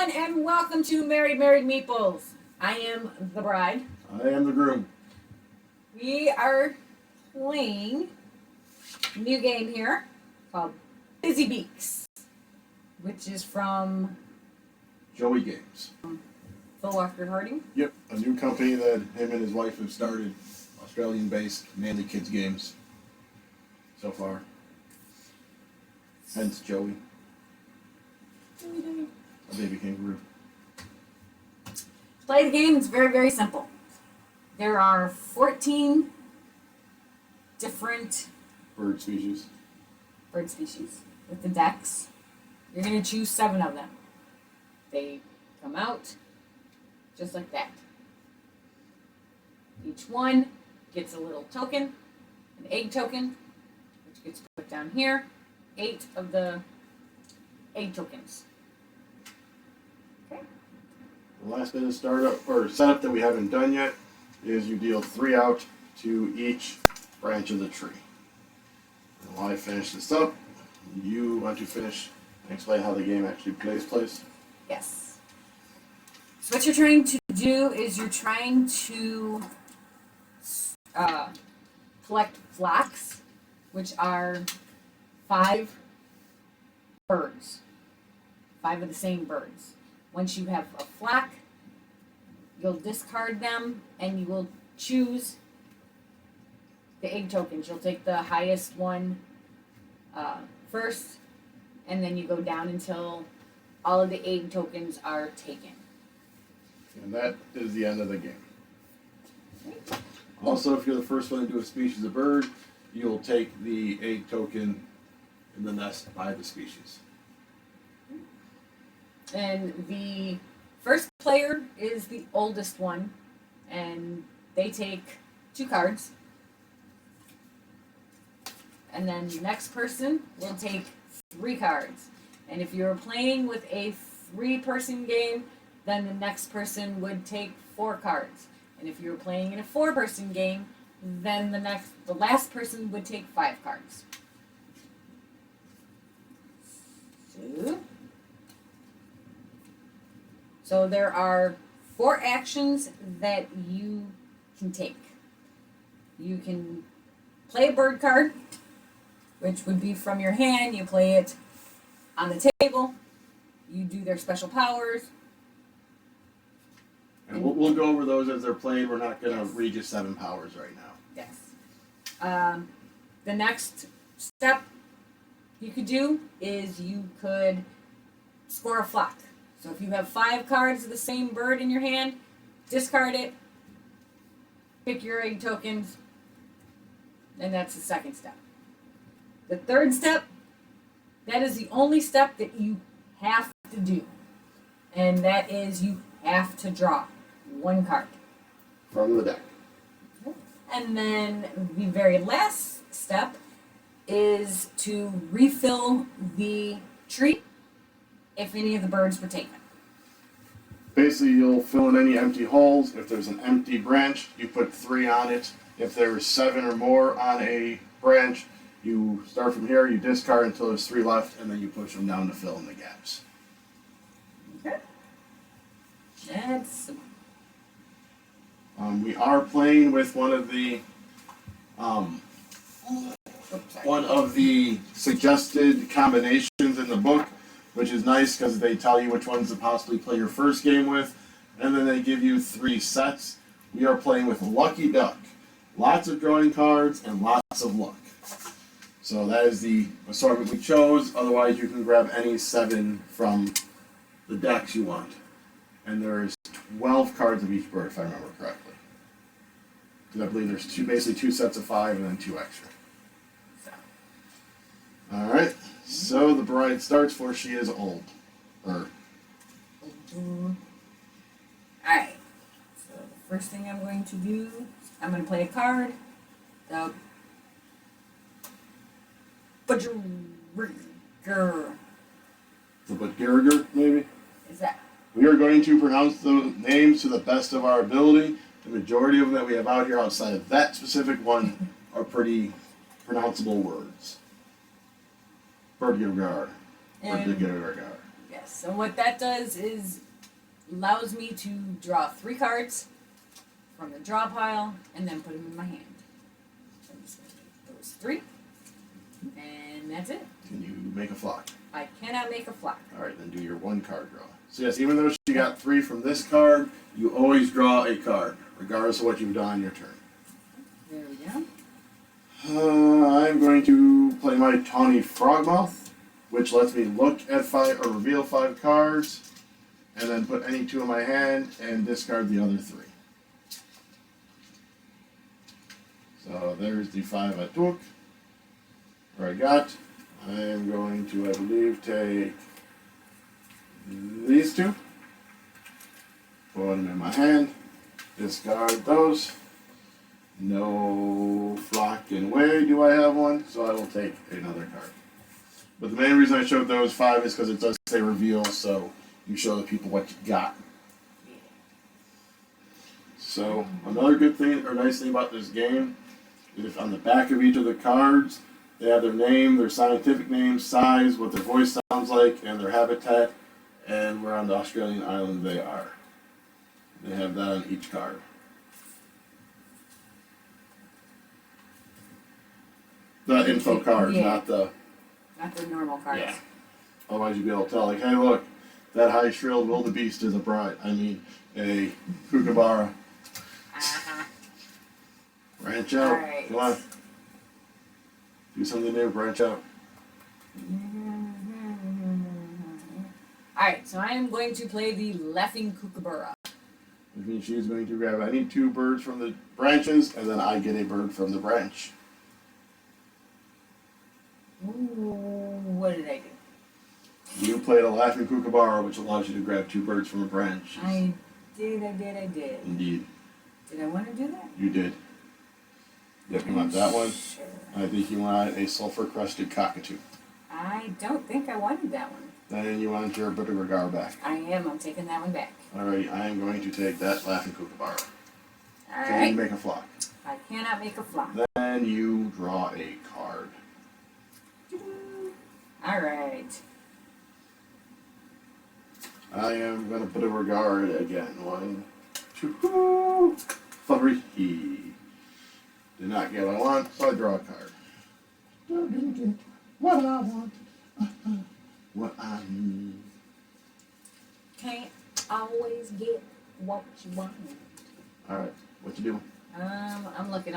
everyone, and welcome to Married Meeples. I am the bride. I am the groom. We are playing a new game here called Busy Beaks, which is from Joey Games. Phil Walker Harding. Yep, a new company that him and his wife have started, Australian-based, mainly kids games so far. Hence Joey, a baby kangaroo. To play the game, it's very, very simple. There are 14 different Bird species. with the decks. You're going to choose 7 of them. They come out just like that. Each one gets a little token, an egg token, which gets put down here. 8 of the egg tokens. Okay. The last bit of startup or setup that we haven't done yet is you deal 3 out to each branch of the tree. And while I finish this up, you want to finish and explain how the game actually plays place? Yes. So what you're trying to do is you're trying to collect flocks, which are 5 birds. 5 of the same birds. Once you have a flock, you'll discard them and you will choose the egg tokens. You'll take the highest one first, and then you go down until all of the egg tokens are taken. And that is the end of the game. Also, if you're the first one to do a species of bird, you'll take the egg token in the nest by the species. And the first player is the oldest one, and they take 2 cards. And then the next person will take 3 cards. And if you're playing with a 3-person game, then the next person would take 4 cards. And if you're playing in a 4-person game, then the last person would take 5 cards. So there are 4 actions that you can take. You can play a bird card, which would be from your hand. You play it on the table. You do their special powers. And we'll go over those as they're played. We're not going to read you 7 powers right now. Yes. The next step you could do is you could score a flock. So if you have 5 cards of the same bird in your hand, discard it, pick your egg tokens, and that's the second step. The third step, that is the only step that you have to do. And that is you have to draw 1 card From the deck. And then the very last step is to refill the tree if any of the birds were taken. Basically, you'll fill in any empty holes. If there's an empty branch, you put 3 on it. If there's 7 or more on a branch, you start from here, you discard until there's 3 left, and then you push them down to fill in the gaps. Okay. That's We are playing with one of the suggested combinations in the book, which is nice because they tell you which ones to possibly play your first game with, and then they give you 3 sets. We are playing with Lucky Duck. Lots of drawing cards and lots of luck. So that is the assortment we chose. Otherwise, you can grab any 7 from the decks you want. And there's 12 cards of each bird, if I remember correctly. Because I believe there's basically 2 sets of 5 and then 2 extra. Alright, so the bride starts for she is old. Alright. So the first thing I'm going to do, I'm going to play a card. The Budgerigger. The Budgerigger, maybe? Is that? We are going to pronounce the names to the best of our ability. The majority of them that we have out here outside of that specific one are pretty pronounceable words. Budgerigger. Budgerigger. Yes. So what that does is allows me to draw 3 cards from the draw pile and then put them in my hand. So I'm just going to take those 3, and that's it. Can you make a flock? I cannot make a flock. All right, then do your 1 card draw. So yes, even though she got 3 from this card, you always draw a card, regardless of what you've done on your turn. There we go. I'm going to play my Tawny Frogmouth, which lets me look at 5 or reveal 5 cards, and then put any 2 in my hand and discard the other 3. So there's the 5 I took, or I got. I am going to, I believe, take these 2, put them in my hand, discard those. No flocking way do I have one, so I will take another card. But the main reason I showed those 5 is because it does say reveal, so you show the people what you got. So another good thing or nice thing about this game is if on the back of each of the cards they have their name, their scientific name, size, what their voice sounds like, and their habitat, and where on the Australian island they are. They have that on each card. The info cards, Yeah. not the... Not the normal cards. Yeah. Otherwise you'd be able to tell, like, hey look, that high-shrilled wildebeest is a a kookaburra. Uh-huh. Branch out. Alright. Come on. Do something new, branch out. Alright, so I am going to play the Laughing Kookaburra. Which means she's going to grab any 2 birds from the branches, and then I get a bird from the branch. Ooh, what did I do? You played a laughing kookaburra, which allows you to grab 2 birds from a branch. I did. Indeed. Did I want to do that? You did. Yep, you want that one. Sure. I think you want a sulfur-crusted cockatoo. I don't think I wanted that one. Then you want your Buttergar back. I am. I'm taking that one back. Alright, I am going to take that laughing kookaburra. Can you Alright. make a flock? I cannot make a flock. Then you draw a card. Alright. I am going to put a regard again. 1, 2, 3. Did not get what I want, so I draw a card. Didn't get what I want. What I need. Can't always get what you want. Alright, what you doing? I'm looking.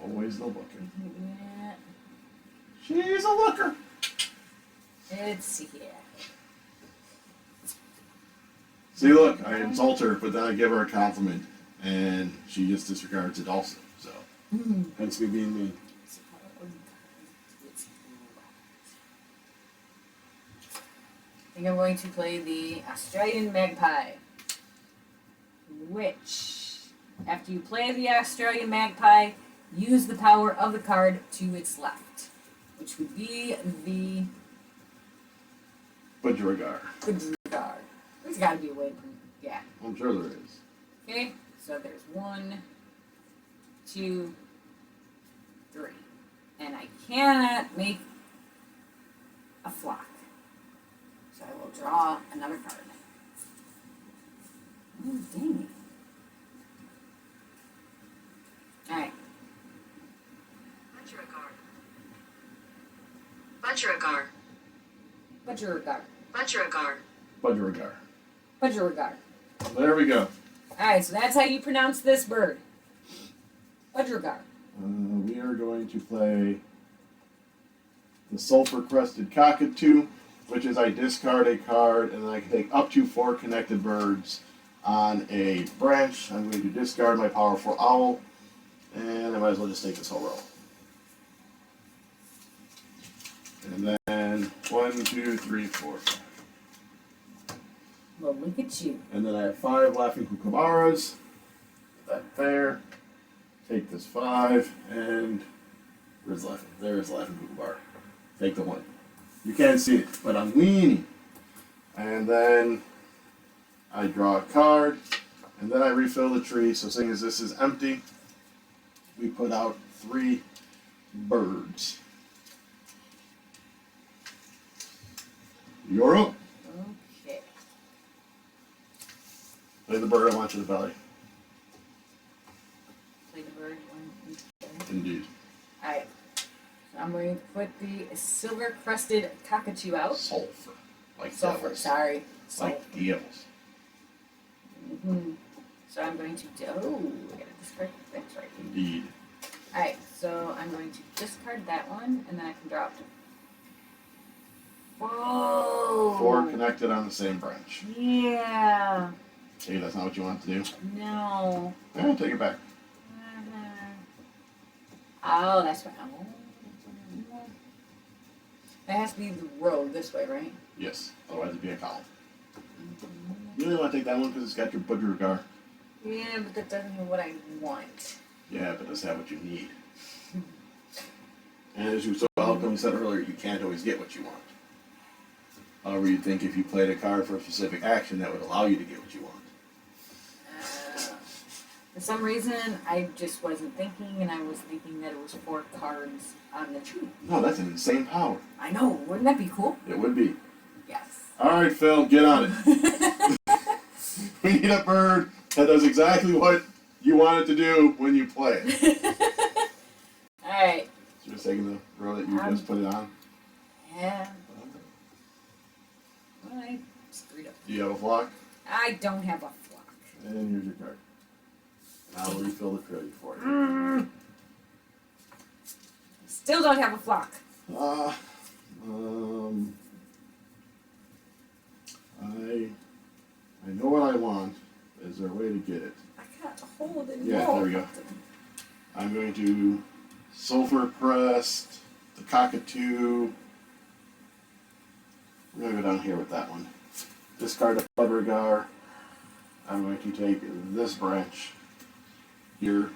Always the looker. Yeah. She's a looker. Let's see here. See, look, I insult her, but then I give her a compliment, and she just disregards it also. So, hence me being mean. I think I'm going to play the Australian Magpie, which, after you play the Australian Magpie, use the power of the card to its left, which would be the Budgerigar. Budgerigar. There's got to be a way to, yeah. I'm sure there is. Okay, so there's 1, 2, 3. And I cannot make a flock. So I will draw another card. Oh, dang it. Alright. Budgerigar. Budgerigar. Budgerigar. Budgerigar. Budgerigar. There we go. Alright, so that's how you pronounce this bird. Budgerigar. We are going to play the sulfur-crested cockatoo, which is I discard a card, and then I can take up to 4 connected birds on a branch. I'm going to discard my powerful owl, and I might as well just take this whole row. And then 1, 2, 3, 4, 5. Well, look at you. And then I have 5 laughing kookaburras. Put that there. Take this 5, and where's laughing? There's laughing kookaburra. Take the 1. You can't see it, but I'm leaning. And then I draw a card, and then I refill the tree. So seeing as this is empty, we put out 3 birds. You're up. Okay. Play the bird I want you to belly. Play the bird. One, two. Indeed. Alright. So I'm going to put the silver crested cockatoo out. Sulfur. Like Sulfur, devils. sorry. Sulfur. Like devils. Mm-hmm. So I'm going to oh, I gotta discard. That's right. Indeed. Alright, so I'm going to discard that one, and then I can draw up to. Whoa! 4 connected on the same branch. Yeah. Okay, that's not what you want to do. No. Take it back. Oh, that's right. Oh. That has to be the row this way, right? Yes. Otherwise it'd be a column. You really want to take that one because it's got your Budgergar. Yeah, but that doesn't have what I want. Yeah, but it does have what you need. And as you so eloquently said earlier, you can't always get what you want. However, you'd think if you played a card for a specific action, that would allow you to get what you want. For some reason, I just wasn't thinking, and I was thinking that it was 4 cards on the tree. No, that's an insane power. I know. Wouldn't that be cool? It would be. Yes. All right, Phil, get on it. We need a bird that does exactly what you want it to do when you play it. Alright. So just taking the row that you just put it on. Yeah. Well, I screwed up. Do you have a flock? I don't have a flock. And here's your card. And I'll refill the tray for you. Still don't have a flock. I know what I want. Is there a way to get it? I can't hold it. Yeah, there we go. I'm going to Sulfur Crest, the Cockatoo. We're going to go down here with that one. Discard a Budgergar. I'm going to take this branch here.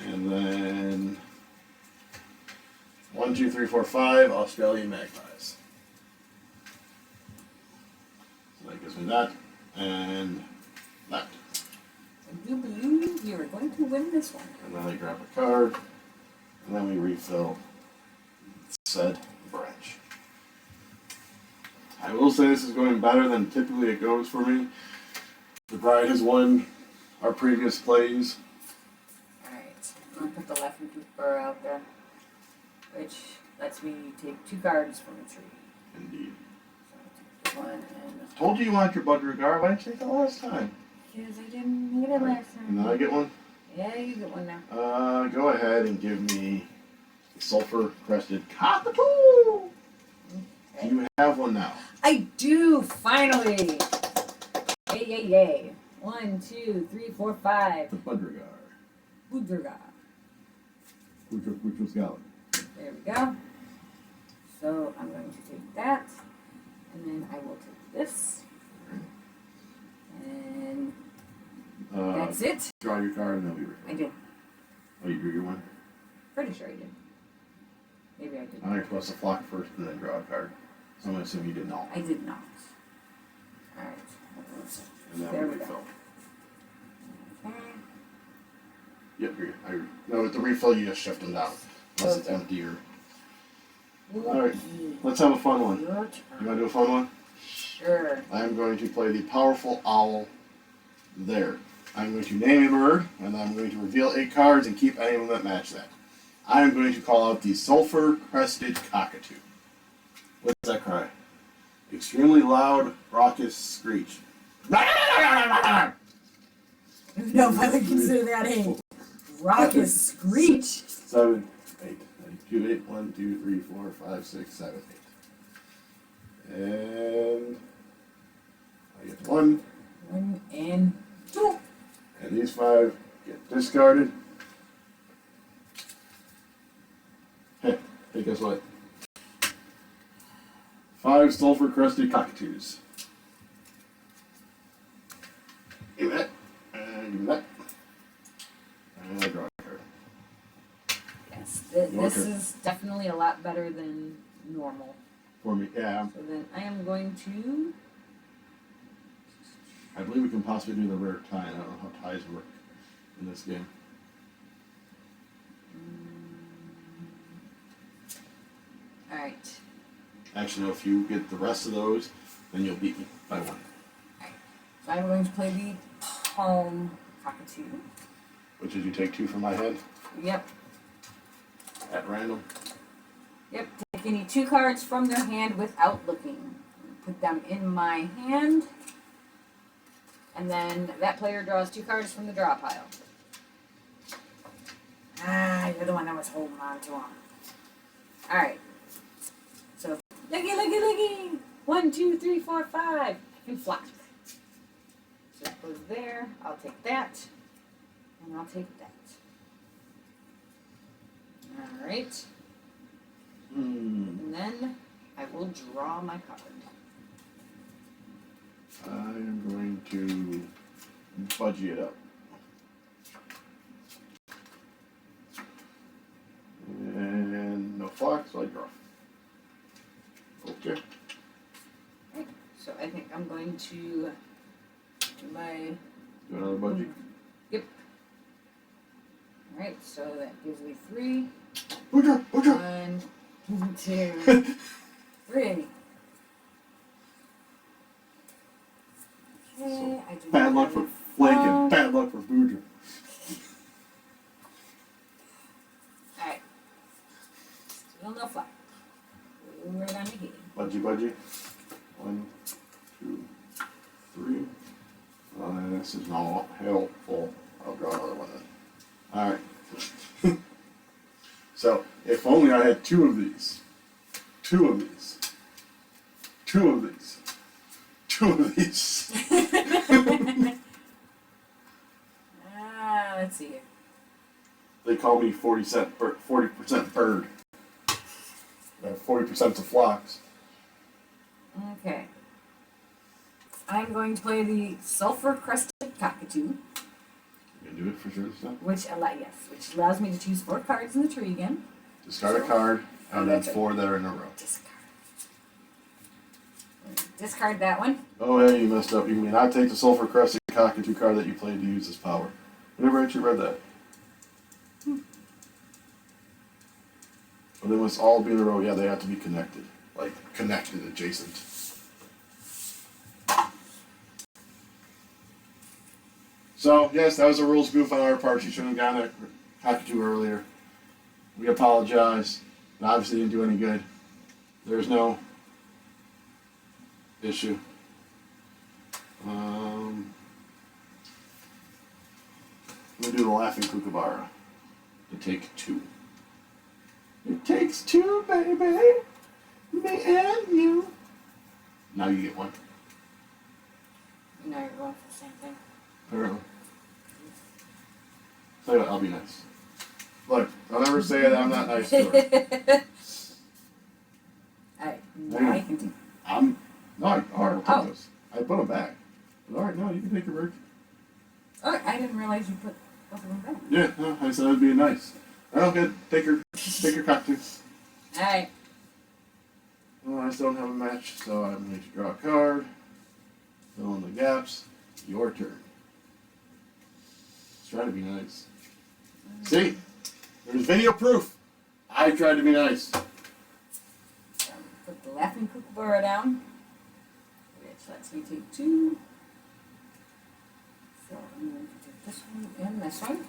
And then 1, 2, 3, 4, 5 Australian magpies. So that gives me that and that. I do believe you are going to win this one. And then I grab a card, and then we refill said branch. I will say this is going better than typically it goes for me. The bride has won our previous plays. Alright, I'm going to put the left and burr out there, which lets me take 2 cards from a tree. Indeed. So I'll take one and... Told you want your Budgergar. Why didn't you take it last time? Because I didn't get it last time. And then I get one? Yeah, you get one now. Go ahead and give me the Sulfur Crested Cockatoo. Okay. You have one now. I do, finally! Yay, yay, yay. 1, 2, 3, 4, 5. The Budgergar. Budgergar. Which was Gallic. There we go. So I'm going to take that, and then I will take this, and that's it. Draw your card and then we refill. I did. Oh, you drew your one? Pretty sure I did. Maybe I did. I'm going to toss a flock first and then draw a card. So I'm going to assume you did not. I did not. Alright. And then There we we go. refill. Okay. Yep, no, with the refill you just shift them down. Unless it's Okay. empty or... Alright, let's have a fun one. Your You turn. want to do a fun one? Sure. I'm going to play the Powerful Owl there. I'm going to name a bird, and I'm going to reveal 8 cards and keep any of them that match that. I am going to call out the Sulfur Crested Cockatoo. What's that cry? Extremely loud, raucous screech. No, I would consider that a raucous screech. 7, 8. 2, 8. 1, 2, 3, 4, 5, 6, 7, 8. And I get 1. 1 and 2. And these 5 get discarded. Hey, guess what? 5 sulfur crusted cockatoos. Give me that. And give me that. And I draw a card. Yes, Your this turn. is definitely a lot better than normal. For me, yeah. So then I am going to... I believe we can possibly do the rare tie. I don't know how ties work in this game. Alright. Actually, if you get the rest of those, then you'll beat me by 1. So I'm going to play the palm cockatoo. Which is you take 2 from my hand Yep. at random. Yep. Take any 2 cards from their hand without looking. Put them in my hand. And then that player draws 2 cards from the draw pile. Ah, you're the one that was holding on to them. Alright. So, looky. 1, 2, 3, 4, 5. I can flock. So it goes there. I'll take that. And I'll take that. Alright. And then I will draw my card. I'm going to budgie it up. And no flock, so I draw. Okay. Right. So I think I'm going to do my... Do another budgie. Yep. Alright, so that gives me 3. Booger! 1, 2, 3. Okay, I do Bad not luck have for a flanking, phone. bad luck for Boudreaux. Alright. Still no fly. Right on the head. Budgie. 1, 2, 3. This is not helpful. I'll draw another one then. Alright. So, if only I had 2 of these. 2 of these. 2 of these. 2 of these. Let's see here. They call me 40% bird. I have 40% of flocks. Okay. I'm going to play the sulfur-crested cockatoo, You gonna do it for sure this time? which allows me to choose 4 cards in the tree again. Discard a card, and then that's it. 4 that are in a row. Discard that one. Oh, hey, you messed up. You may not take the sulfur crested cockatoo card that you played to use this power. I never actually read that. But they must all be in a row. Yeah, they have to be connected. Like, connected, adjacent. So, yes, that was a rules goof on our part. She shouldn't have gotten a cockatoo earlier. We apologize. It obviously didn't do any good. There's no issue. I'm going to do the laughing kookaburra to take 2. It takes 2, baby. Me and you. Now you get 1. No, you're going for the same thing. Apparently. Tell you what, I'll be nice. Look, don't ever say that I'm not nice to her. Alright, now I can do. Alright, I'll Oh. take those. I put them back. Alright, no, you can take your break. Oh, I didn't realize you put both of them back. Yeah, no, I said I'd be nice. Alright, good. Take your cockatoo. Alright. Well, I still don't have a match, so I'm going to draw a card. Fill in the gaps. Your turn. Let's try to be nice. See? There's video proof. I tried to be nice. Put the laughing kookaburra down, which lets me take 2. So I'm going to take this one and this one.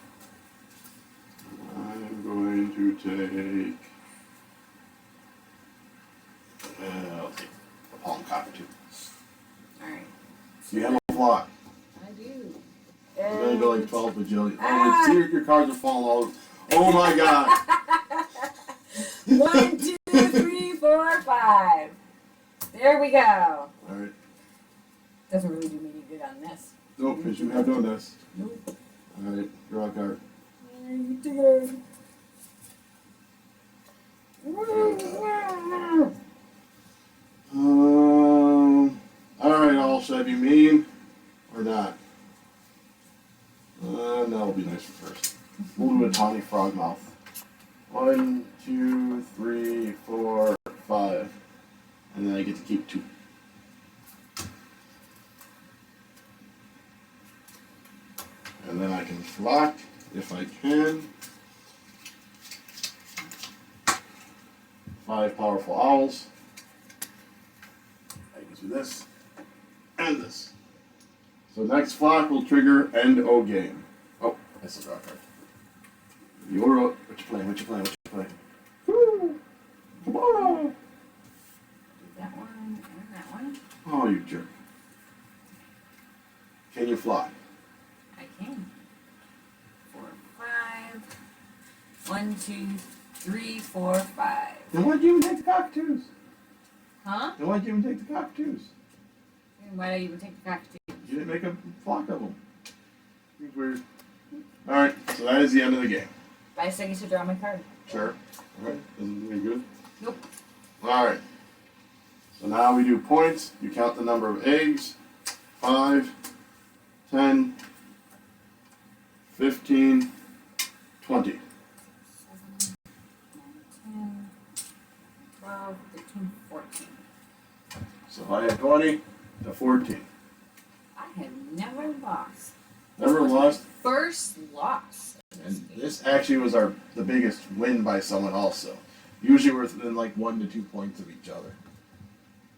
I'm going to take. I'll take the palm cockatoo. Alright. You have a flock. I do. You're going to go like 12 bajillion. Ah. Oh, your cards are falling all over. Oh my god. 1, 2, 3, 4, 5. There we go. Alright. Doesn't really do me any good on this. Nope, because you have done this. Nope. Alright, draw a card. There you go. Alright, all should I be mean or not? No, it'll be nice for first. We'll do a tawny frog mouth. 1, 2, 3, 4, 5. And then I get to keep 2. And then I can flock if I can. 5 powerful owls. do this and this. So next flock will trigger end O game. Oh, I still draw a card. You're up. What you playing? What you playing? What you playing? Woo! Come on! Do that one and that one. Oh, you jerk. Can you fly? I can. 4, 5. 1, 2, 3, 4, 5. Then why'd you even take the cockatoos? Huh? Then why'd you even take the cockatoos? And why did I even take the cockatoo? You didn't make a flock of them. Seems weird. Alright, so that is the end of the game. I said you should draw my card. Sure. Alright, isn't it good? Nope. Alright. So now we do points. You count the number of eggs. 5, 10, 15, 20. 7, 9, 10, 12, 13, 14. So I had 20 to 14. I have never lost. Never This was lost. my first loss. And this actually was the biggest win by someone also. Usually we're within like 1 to 2 points of each other.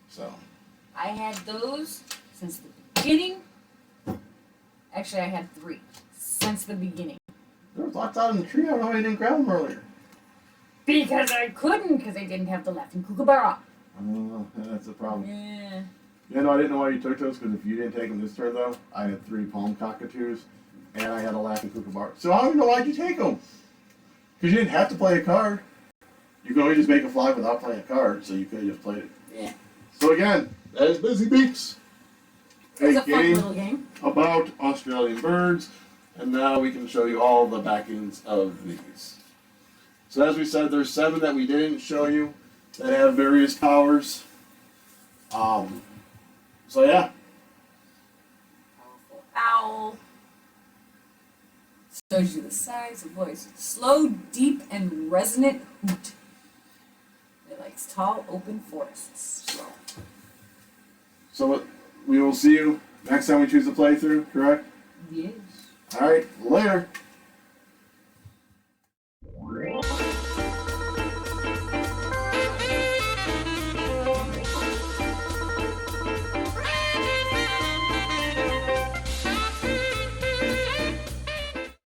So. I had those since the beginning. Actually, I had 3 since the beginning. There was lots out in the tree. I don't know why you didn't grab them earlier. Because I couldn't, because I didn't have the Latin kookaburra. Oh, that's the problem. Yeah. Yeah, no, I didn't know why you took those, because if you didn't take them this turn, though, I had 3 palm cockatoos, and I had a Latin kookaburra. So I don't even know why'd you take them. Because you didn't have to play a card. You could always just make a fly without playing a card, so you could have just played it. Yeah. So again, that is Busy Beaks. It was A a fun game little game. about Australian birds, and now we can show you all the backings of these. So as we said, there's 7 that we didn't show you that have various powers. So yeah, Powerful owl. Shows you the size, the voice. Slow, deep, and resonant hoot. It likes tall, open forests. so we will see you next time we choose a playthrough, correct? Yes. Alright, later.